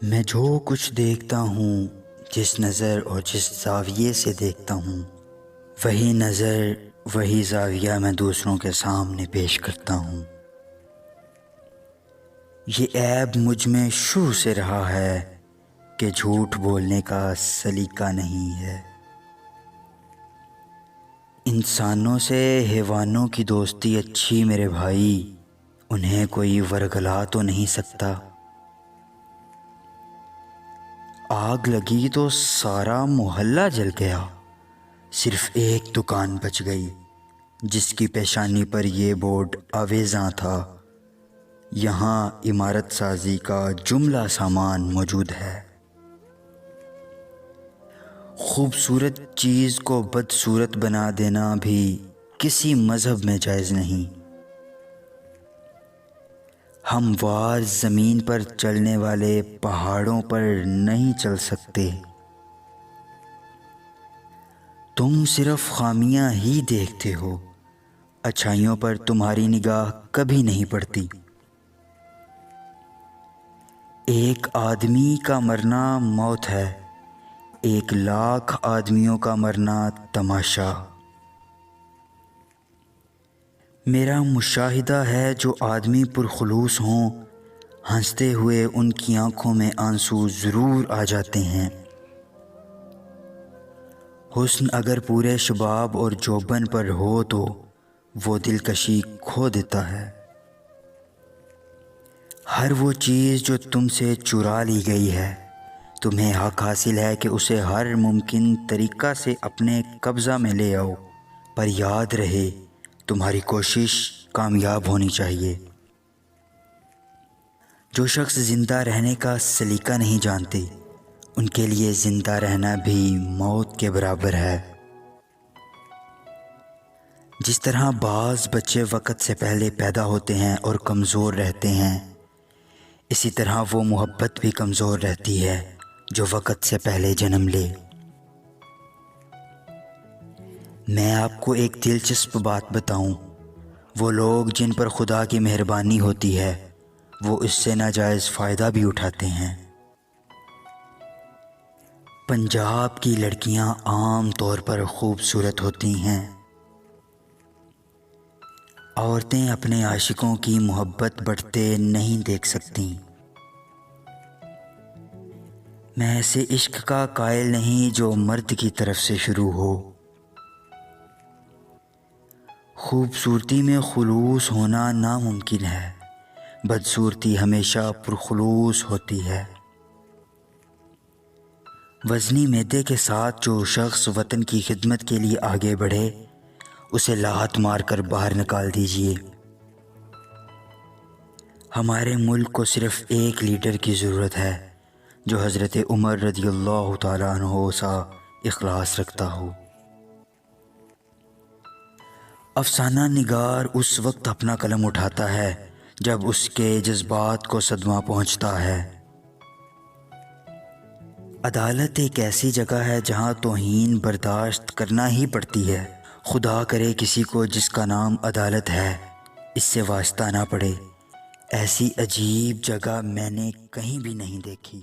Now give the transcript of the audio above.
میں جو کچھ دیکھتا ہوں، جس نظر اور جس زاویے سے دیکھتا ہوں، وہی نظر وہی زاویہ میں دوسروں کے سامنے پیش کرتا ہوں۔ یہ عیب مجھ میں شروع سے رہا ہے کہ جھوٹ بولنے کا سلیقہ نہیں ہے۔ انسانوں سے حیوانوں کی دوستی اچھی میرے بھائی، انہیں کوئی ورگلا تو نہیں سکتا۔ آگ لگی تو سارا محلہ جل گیا، صرف ایک دکان بچ گئی جس کی پیشانی پر یہ بورڈ آویزاں تھا، یہاں عمارت سازی کا جملہ سامان موجود ہے۔ خوبصورت چیز کو بدصورت بنا دینا بھی کسی مذہب میں جائز نہیں۔ ہموار زمین پر چلنے والے پہاڑوں پر نہیں چل سکتے۔ تم صرف خامیاں ہی دیکھتے ہو، اچھائیوں پر تمہاری نگاہ کبھی نہیں پڑتی۔ ایک آدمی کا مرنا موت ہے، 1,00,000 آدمیوں کا مرنا تماشا۔ میرا مشاہدہ ہے جو آدمی پرخلوص ہوں، ہنستے ہوئے ان کی آنکھوں میں آنسو ضرور آ جاتے ہیں۔ حسن اگر پورے شباب اور جوبن پر ہو تو وہ دلکشی کھو دیتا ہے۔ ہر وہ چیز جو تم سے چرا لی گئی ہے، تمہیں حق حاصل ہے کہ اسے ہر ممکن طریقہ سے اپنے قبضہ میں لے آؤ، پر یاد رہے تمہاری کوشش کامیاب ہونی چاہیے۔ جو شخص زندہ رہنے کا سلیقہ نہیں جانتے، ان کے لیے زندہ رہنا بھی موت کے برابر ہے۔ جس طرح بعض بچے وقت سے پہلے پیدا ہوتے ہیں اور کمزور رہتے ہیں، اسی طرح وہ محبت بھی کمزور رہتی ہے جو وقت سے پہلے جنم لے۔ میں آپ کو ایک دلچسپ بات بتاؤں، وہ لوگ جن پر خدا کی مہربانی ہوتی ہے، وہ اس سے ناجائز فائدہ بھی اٹھاتے ہیں۔ پنجاب کی لڑکیاں عام طور پر خوبصورت ہوتی ہیں۔ عورتیں اپنے عاشقوں کی محبت بڑھتے نہیں دیکھ سکتیں۔ میں ایسے عشق کا قائل نہیں جو مرد کی طرف سے شروع ہو۔ خوبصورتی میں خلوص ہونا ناممکن ہے، بدصورتی ہمیشہ پرخلوص ہوتی ہے۔ وزنی معدے کے ساتھ جو شخص وطن کی خدمت کے لیے آگے بڑھے، اسے لاحت مار کر باہر نکال دیجیے۔ ہمارے ملک کو صرف ایک لیڈر کی ضرورت ہے جو حضرت عمر رضی اللہ تعالیٰ عنہ سا اخلاص رکھتا ہو۔ افسانہ نگار اس وقت اپنا قلم اٹھاتا ہے جب اس کے جذبات کو صدمہ پہنچتا ہے۔ عدالت ایک ایسی جگہ ہے جہاں توہین برداشت کرنا ہی پڑتی ہے۔ خدا کرے کسی کو جس کا نام عدالت ہے اس سے واسطہ نہ پڑے، ایسی عجیب جگہ میں نے کہیں بھی نہیں دیکھی۔